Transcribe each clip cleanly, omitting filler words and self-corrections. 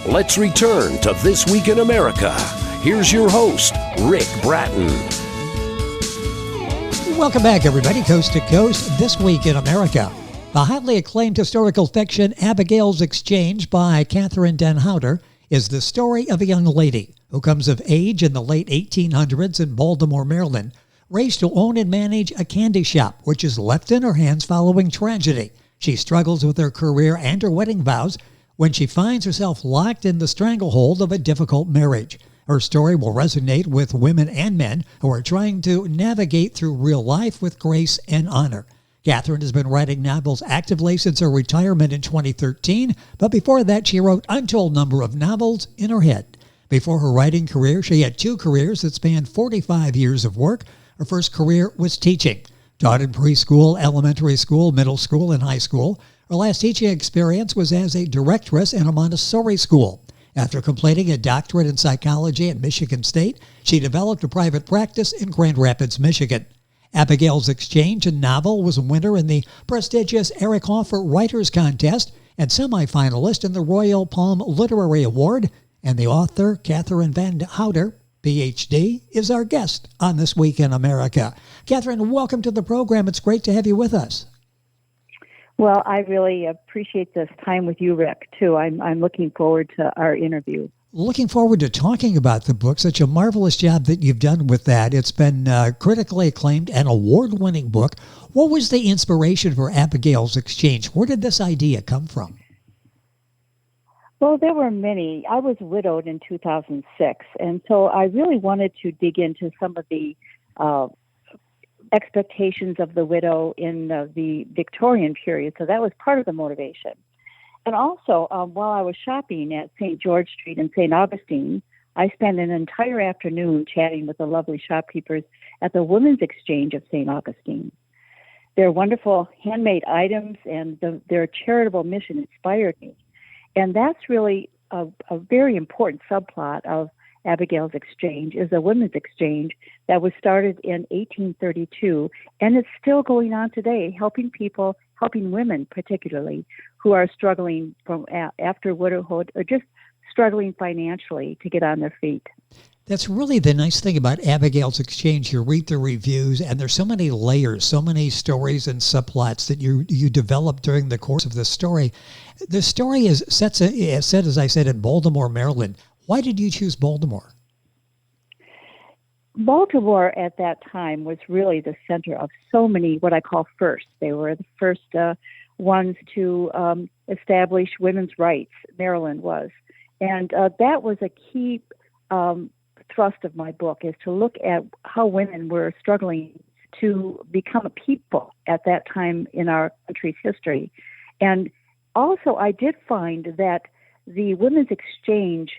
Let's return to This Week in America. Here's your host, Rick Bratton. Welcome back, everybody, coast to coast. This Week in America. The highly acclaimed historical fiction Abigail's Exchange by Kathryn Houter is the story of a young lady who comes of age in the late 1800s in Baltimore, Maryland, raised to own and manage a candy shop, which is left in her hands following tragedy. She struggles with her career and her wedding vows when she finds herself locked in the stranglehold of a difficult marriage. Her story will resonate with women and men who are trying to navigate through real life with grace and honor. Kathryn has been writing novels actively since her retirement in 2013, but before that she wrote untold number of novels in her head. Before her writing career, she had two careers that spanned 45 years of work. Her first career was teaching. Taught in preschool, elementary school, middle school, and high school. Her last teaching experience was as a directress in a Montessori school. After completing a doctorate in psychology at Michigan State, she developed a private practice in Grand Rapids, Michigan. Abigail's Exchange, a novel, was a winner in the prestigious Eric Hoffer Writers Contest and semifinalist in the Royal Palm Literary Award. And the author, Kathryn Houter, Ph.D., is our guest on This Week in America. Kathryn, welcome to the program. It's great to have you with us. Well, I really appreciate this time with you, Rick, too. I'm looking forward to our interview. Looking forward to talking about the book. Such a marvelous job that you've done with that. It's been critically acclaimed and award-winning book. What was the inspiration for Abigail's Exchange? Where did this idea come from? Well, there were many. I was widowed in 2006, and so I really wanted to dig into some of the expectations of the widow in the Victorian period. So that was part of the motivation. And also, while I was shopping at St. George Street and St. Augustine, I spent an entire afternoon chatting with the lovely shopkeepers at the Women's Exchange of St. Augustine. Their wonderful handmade items and their charitable mission inspired me. And that's really a very important subplot of Abigail's Exchange, is a women's exchange that was started in 1832, and it's still going on today, helping people, helping women particularly, who are struggling from after widowhood or just struggling financially to get on their feet. That's really the nice thing about Abigail's Exchange. You read the reviews, and there's so many layers, so many stories and subplots that you develop during the course of the story. The story is set, as I said, in Baltimore, Maryland. Why did you choose Baltimore? Baltimore at that time was really the center of so many what I call firsts. They were the first ones to establish women's rights, Maryland was. And that was a key thrust of my book, is to look at how women were struggling to become a people at that time in our country's history. And also I did find that the Women's Exchange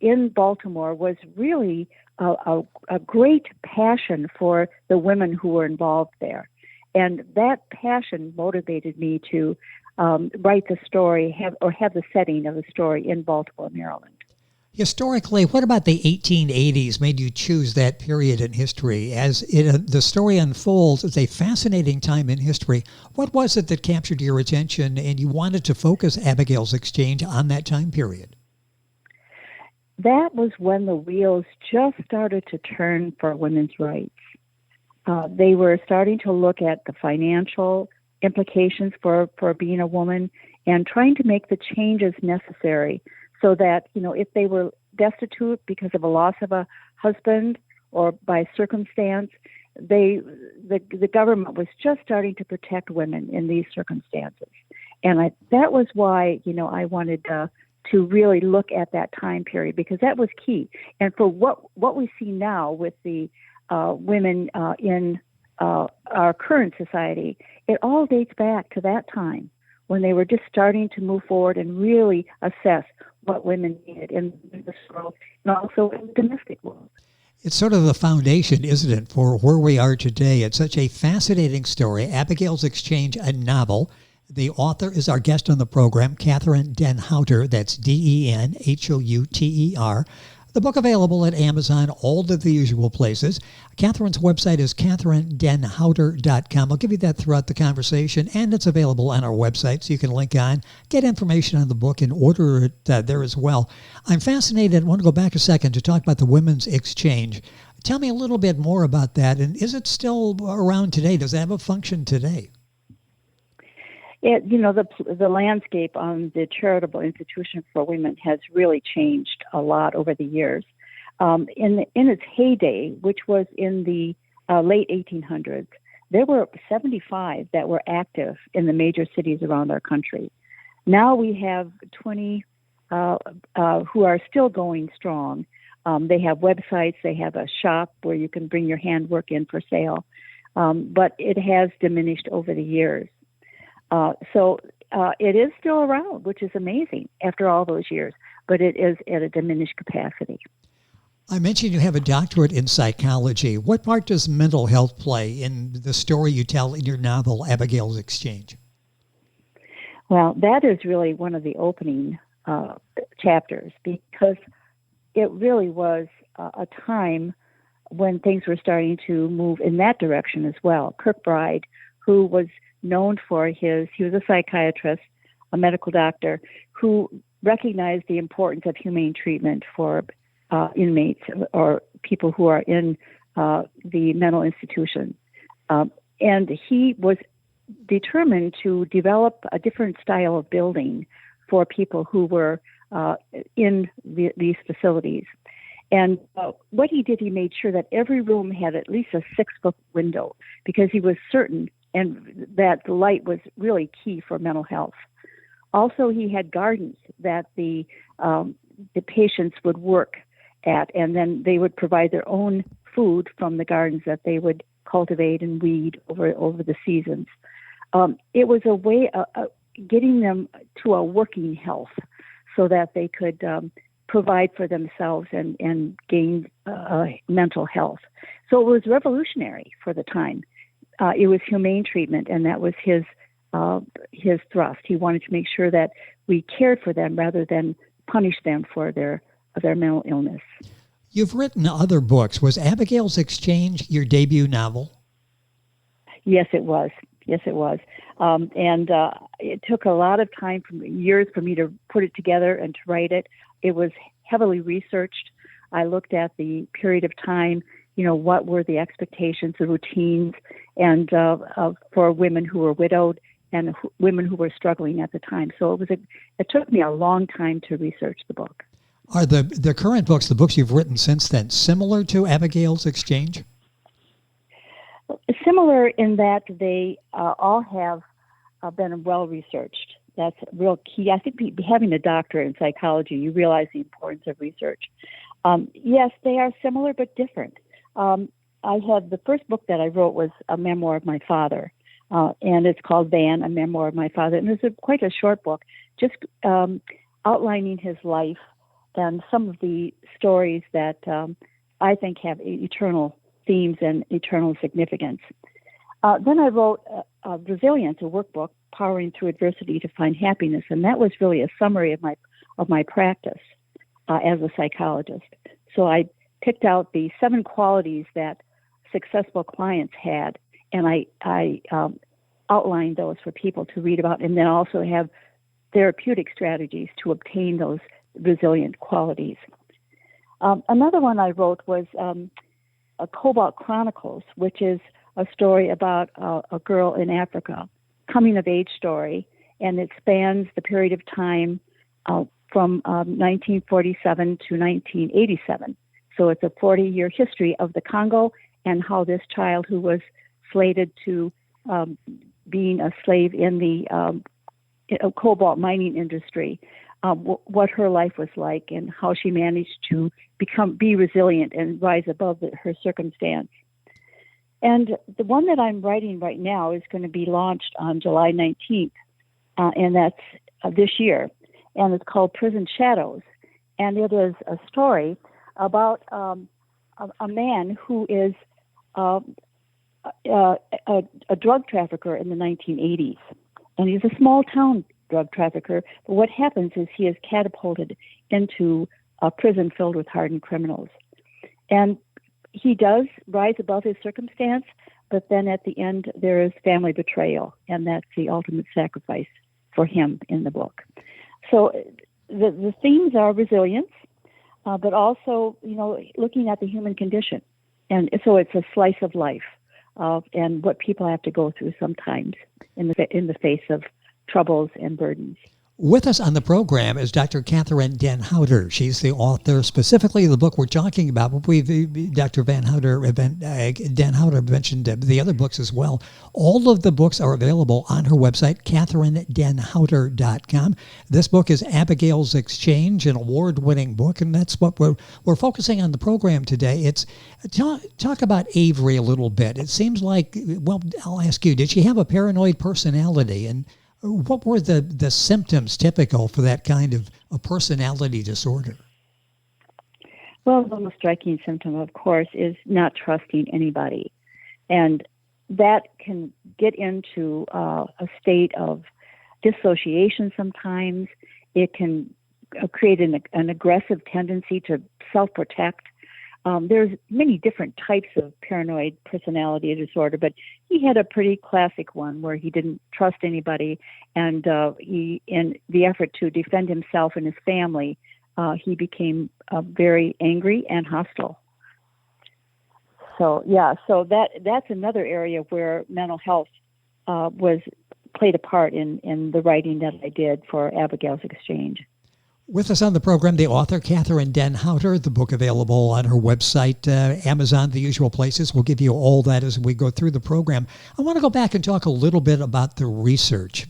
in Baltimore was really a great passion for the women who were involved there. And that passion motivated me to write the story, have the setting of the story in Baltimore, Maryland. Historically, what about the 1880s made you choose that period in history? As the story unfolds, it's a fascinating time in history. What was it that captured your attention and you wanted to focus Abigail's Exchange on that time period? That was when the wheels just started to turn for women's rights. They were starting to look at the financial implications for being a woman and trying to make the changes necessary so that, if they were destitute because of a loss of a husband or by circumstance, the government was just starting to protect women in these circumstances. And that was why, I wanted to really look at that time period, because that was key. And for what we see now with the women in our current society, it all dates back to that time when they were just starting to move forward and really assess what women needed in this world and also in the domestic world. It's sort of the foundation, isn't it, for where we are today. It's such a fascinating story. Abigail's Exchange, a novel. The author is our guest on the program, Kathryn Houter. That's Denhouter. The book available at Amazon, all of the usual places. Kathryn's website is kathryndenhouter.com. I'll give you that throughout the conversation, and it's available on our website, so you can link on, get information on the book, and order it there as well. I'm fascinated. I want to go back a second to talk about the Women's Exchange. Tell me a little bit more about that, and is it still around today? Does it have a function today? The landscape on the charitable institution for women has really changed a lot over the years. In its heyday, which was in the late 1800s, there were 75 that were active in the major cities around our country. Now we have 20 who are still going strong. They have websites, they have a shop where you can bring your handwork in for sale, but it has diminished over the years. So it is still around, which is amazing after all those years, but it is at a diminished capacity. I mentioned you have a doctorate in psychology. What part does mental health play in the story you tell in your novel, Abigail's Exchange? Well, that is really one of the opening chapters, because it really was a time when things were starting to move in that direction as well. Kirkbride, who was known for he was a psychiatrist, a medical doctor, who recognized the importance of humane treatment for inmates or people who are in the mental institution. And he was determined to develop a different style of building for people who were in these facilities. And what he did, he made sure that every room had at least a 6-foot window, because he was certain and that the light was really key for mental health. Also, he had gardens that the patients would work at, and then they would provide their own food from the gardens that they would cultivate and weed over the seasons. It was a way of getting them to a working health so that they could provide for themselves and gain mental health. So it was revolutionary for the time. It was humane treatment, and that was his thrust. He wanted to make sure that we cared for them rather than punish them for their mental illness. You've written other books. Was Abigail's Exchange your debut novel? Yes, it was. And it took a lot of time, years for me to put it together and to write it. It was heavily researched. I looked at the period of time, what were the expectations, the routines, and for women who were widowed and women who were struggling at the time. So it took me a long time to research the book. Are the current books, the books you've written since then, similar to Abigail's Exchange? Similar in that they all have been well researched. That's real key. I think having a doctorate in psychology, you realize the importance of research. Yes, they are similar but different. I had the first book that I wrote was a memoir of my father, and it's called Van, a memoir of my father. And it's quite a short book, just outlining his life and some of the stories that I think have eternal themes and eternal significance. Then I wrote Resilience, a workbook, Powering Through Adversity to Find Happiness, and that was really a summary of my practice as a psychologist. So I picked out the 7 qualities that successful clients had, and I outlined those for people to read about, and then also have therapeutic strategies to obtain those resilient qualities. Another one I wrote was a Cobalt Chronicles, which is a story about a girl in Africa, coming-of-age story, and it spans the period of time from 1947 to 1987. So it's a 40-year history of the Congo and how this child who was slated to being a slave in the cobalt mining industry, what her life was like and how she managed to be resilient and rise above her circumstance. And the one that I'm writing right now is going to be launched on July 19th, and that's this year, and it's called Prison Shadows. And it is a story about a man who is a drug trafficker in the 1980s. And he's a small town drug trafficker, but what happens is he is catapulted into a prison filled with hardened criminals. And he does rise above his circumstance, but then at the end there is family betrayal, and that's the ultimate sacrifice for him in the book. So the themes are resilience, but also, looking at the human condition. And so it's a slice of life and what people have to go through sometimes in the face of troubles and burdens. With us on the program is Dr. Kathryn Den Houter. She's the author, specifically of the book we're talking about. Dr. Den Houter mentioned the other books as well. All of the books are available on her website, KathrynDenHouter.com. This book is Abigail's Exchange, an award-winning book, and that's what we're focusing on the program today. It's talk about Avery a little bit. It seems like, well, I'll ask you, did she have a paranoid personality? And what were the symptoms typical for that kind of a personality disorder? Well, the most striking symptom, of course, is not trusting anybody. And that can get into a state of dissociation sometimes. It can create an aggressive tendency to self-protect. There's many different types of paranoid personality disorder, but he had a pretty classic one where he didn't trust anybody, and he, in the effort to defend himself and his family, he became very angry and hostile. So that's another area where mental health played a part in the writing that I did for Abigail's Exchange. With us on the program, the author, Kathryn Den Houter, the book available on her website, Amazon, the usual places. We'll give you all that as we go through the program. I want to go back and talk a little bit about the research.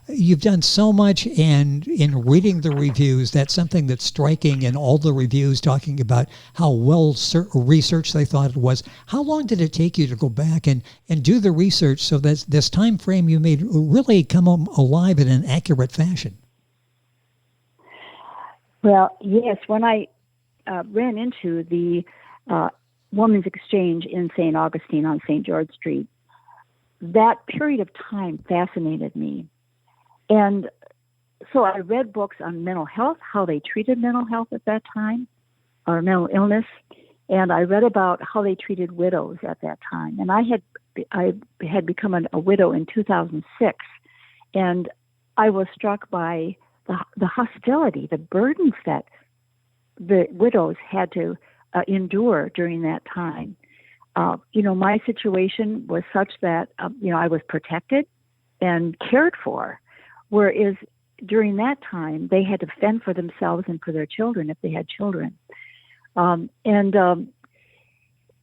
You've done so much, and in reading the reviews, that's something that's striking in all the reviews talking about how well researched they thought it was. How long did it take you to go back and do the research so that this time frame you made really come alive in an accurate fashion? Well, yes, when I ran into the Women's Exchange in St. Augustine on St. George Street, that period of time fascinated me. And so I read books on mental health, how they treated mental health at that time, or mental illness, and I read about how they treated widows at that time. And I had become a widow in 2006, and I was struck by the hostility, the burdens that the widows had to endure during that time. My situation was such that, I was protected and cared for, whereas during that time, they had to fend for themselves and for their children if they had children.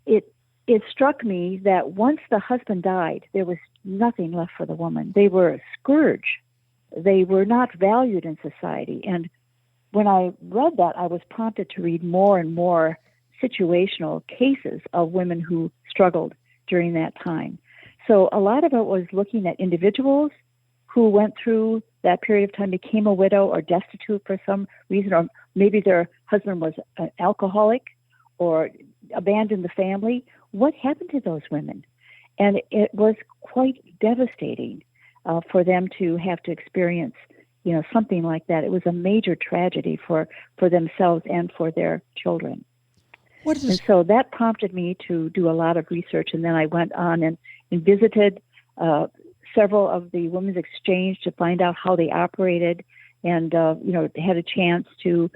It struck me that once the husband died, there was nothing left for the woman. They were a scourge. They were not valued in society. And when I read that, I was prompted to read more and more situational cases of women who struggled during that time. So a lot of it was looking at individuals who went through that period of time, became a widow or destitute for some reason, or maybe their husband was an alcoholic or abandoned the family. What happened to those women? And it was quite devastating for them to have to experience, something like that. It was a major tragedy for themselves and for their children. And so that prompted me to do a lot of research, and then I went on and visited several of the Women's Exchange to find out how they operated, and had a chance to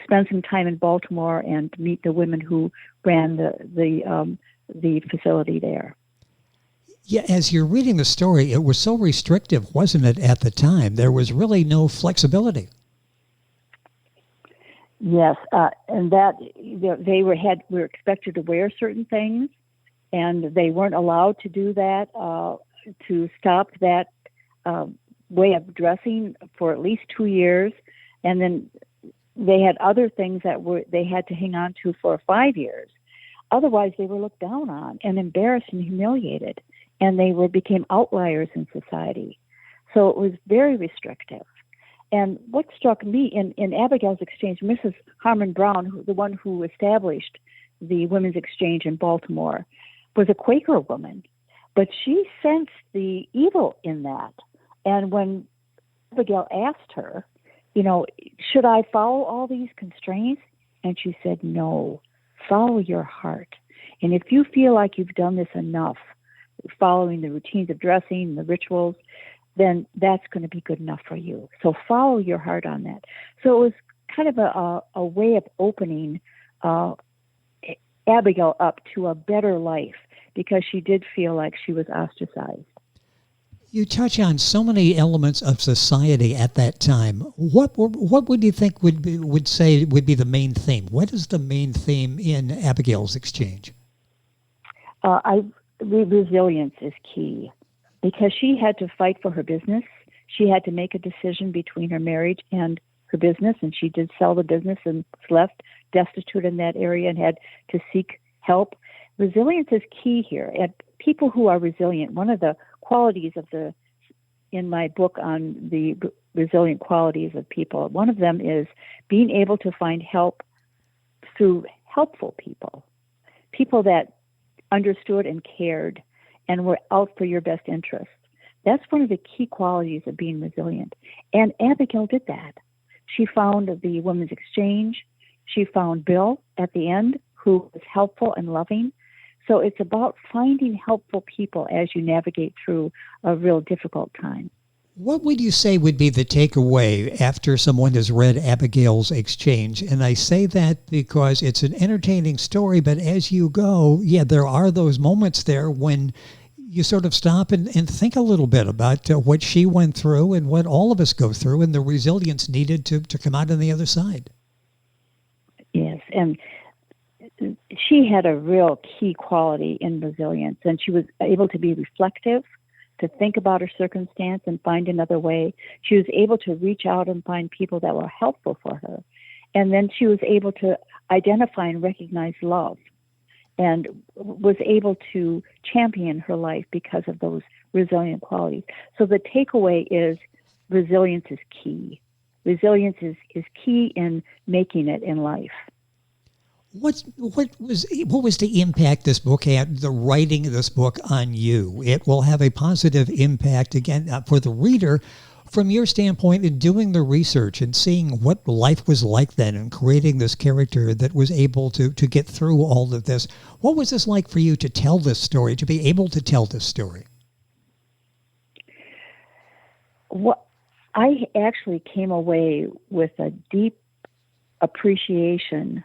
spend some time in Baltimore and meet the women who ran the facility there. Yeah, as you're reading the story, it was so restrictive, wasn't it, at the time? There was really no flexibility. Yes, and that they were expected to wear certain things, and they weren't allowed to do that, to stop that way of dressing for at least 2 years, and then they had other things that they had to hang on to for 5 years. Otherwise, they were looked down on and embarrassed and humiliated, and they became outliers in society. So it was very restrictive. And what struck me in Abigail's Exchange, Mrs. Harmon Brown, the one who established the Women's Exchange in Baltimore, was a Quaker woman, but she sensed the evil in that. And when Abigail asked her should I follow all these constraints? And she said, no, follow your heart. And if you feel like you've done this enough, following the routines of dressing, the rituals, then that's going to be good enough for you. So follow your heart on that. So it was kind of a way of opening Abigail up to a better life, because she did feel like she was ostracized. You touch on so many elements of society at that time. What would you think would be the main theme? What is the main theme in Abigail's exchange? Resilience is key, because she had to fight for her business. She had to make a decision between her marriage and her business, and she did sell the business and was left destitute in that area and had to seek help. Resilience is key here. And people who are resilient, one of the qualities in my book on the resilient qualities of people, one of them is being able to find help through helpful people that understood and cared and were out for your best interest. That's one of the key qualities of being resilient. And Abigail did that. She found the Women's Exchange. She found Bill at the end, who was helpful and loving. So it's about finding helpful people as you navigate through a real difficult time. What would you say would be the takeaway after someone has read Abigail's Exchange? And I say that because it's an entertaining story, but as you go, there are those moments there when you sort of stop and think a little bit about what she went through and what all of us go through and the resilience needed to come out on the other side. Yes, and she had a real key quality in resilience, and she was able to be reflective, to think about her circumstance and find another way. She was able to reach out and find people that were helpful for her. And then she was able to identify and recognize love, and was able to champion her life because of those resilient qualities. So the takeaway is resilience is key. Resilience is key in making it in life. What was the impact this book had, the writing of this book, on you? It will have a positive impact, again, for the reader, from your standpoint in doing the research and seeing what life was like then and creating this character that was able to get through all of this. What was this like for you to tell this story, to be able to tell this story? What I actually came away with a deep appreciation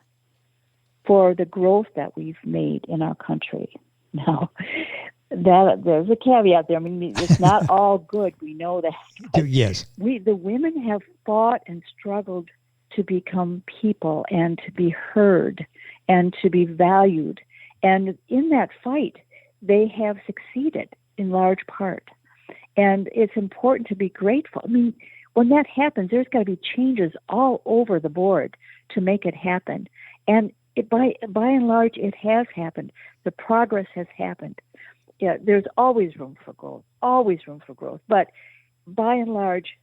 for the growth that we've made in our country. Now, there's a caveat there. I mean, it's not all good. We know that. Yes. The women have fought and struggled to become people and to be heard and to be valued. And in that fight, they have succeeded in large part. And it's important to be grateful. I mean, when that happens, there's got to be changes all over the board to make it happen. And by and large, it has happened. The progress has happened. Yeah, there's always room for growth. But by and large,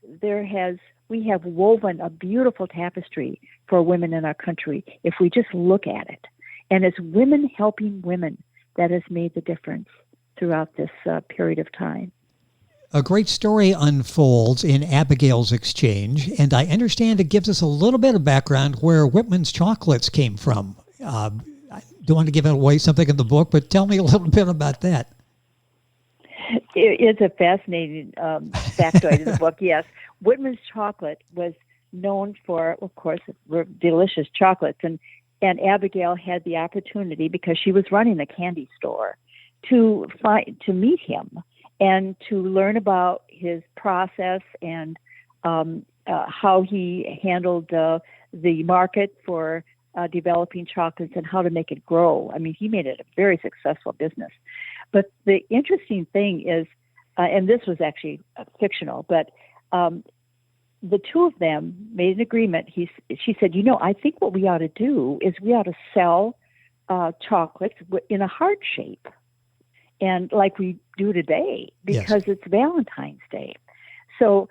we have woven a beautiful tapestry for women in our country if we just look at it. And it's women helping women that has made the difference throughout this period of time. A great story unfolds in Abigail's Exchange, and I understand it gives us a little bit of background where Whitman's chocolates came from. I don't want to give away something in the book, but tell me a little bit about that. It's a fascinating factoid in the book, yes. Whitman's chocolate was known for, of course, delicious chocolates, and Abigail had the opportunity, because she was running a candy store, to meet him and to learn about his process and how he handled the market for developing chocolates and how to make it grow. I mean, he made it a very successful business. But the interesting thing is, and this was actually fictional, but the two of them made an agreement. She said, I think what we ought to do is we ought to sell chocolates in a heart shape, and like we do today, because It's Valentine's Day. So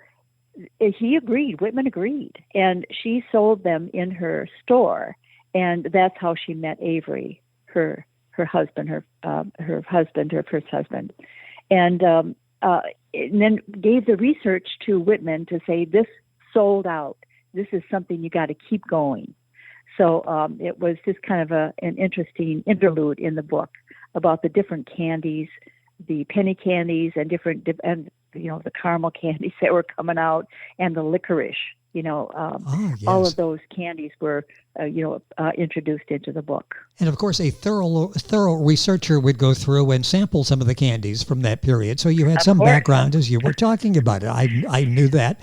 he agreed, Whitman agreed, and she sold them in her store, and that's how she met Avery, her husband, her first husband, and then gave the research to Whitman to say this sold out. this is something you got to keep going. So it was just kind of an interesting interlude in the book about the different candies, the penny candies, and the caramel candies that were coming out, and the licorice. Yes. All of those candies were, introduced into the book. And of course, a thorough researcher would go through and sample some of the candies from that period. So you had some background as you were talking about it. I knew that.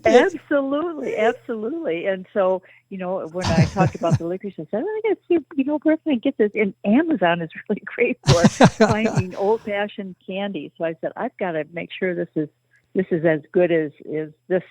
Absolutely. And so, when I talked about the licorice, I said, I got to see, where can I get this? And Amazon is really great for finding old-fashioned candy. So I said, I've got to make sure this is as good as this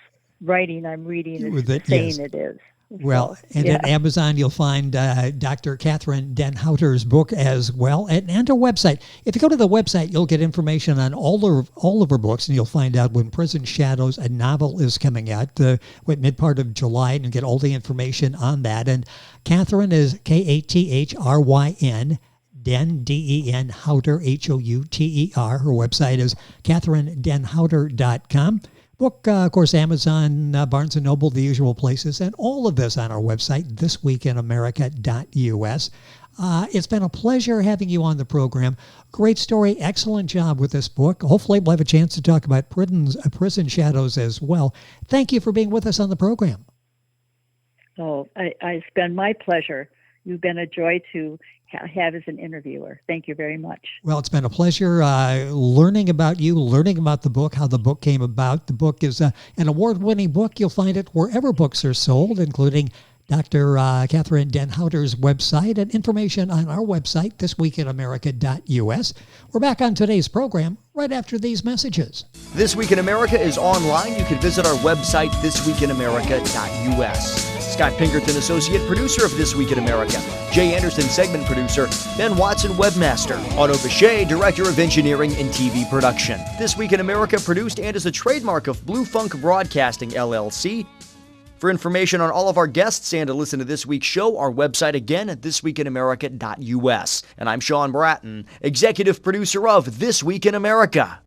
writing I'm reading is saying it is. Well, and at Amazon, you'll find Dr. Kathryn Den Houter's book as well, and her website. If you go to the website, you'll get information on all of her books, and you'll find out when Prison Shadows, a novel, is coming out, mid part of July, and you get all the information on that. And Kathryn is Kathryn, Den, D-E-N, Houter, Houter. Her website is KathrynDenHouter.com. Book, of course, Amazon, Barnes & Noble, the usual places, and all of this on our website, thisweekinamerica.us. It's been a pleasure having you on the program. Great story. Excellent job with this book. Hopefully we'll have a chance to talk about Prison Shadows as well. Thank you for being with us on the program. Oh, it's been my pleasure. You've been a joy to have as an interviewer. Thank you very much. Well, it's been a pleasure learning about you, learning about the book, how the book came about. The book is an award-winning book. You'll find it wherever books are sold, including Dr. Kathryn Den Houter's website and information on our website, thisweekinamerica.us. We're back on today's program right after these messages. This Week in America is online. You can visit our website, thisweekinamerica.us. Scott Pinkerton, associate producer of This Week in America. Jay Anderson, segment producer. Ben Watson, webmaster. Otto Bechet, director of engineering and TV production. This Week in America produced and is a trademark of Blue Funk Broadcasting, LLC. For information on all of our guests and to listen to this week's show, our website again at thisweekinamerica.us. And I'm Sean Bratton, executive producer of This Week in America.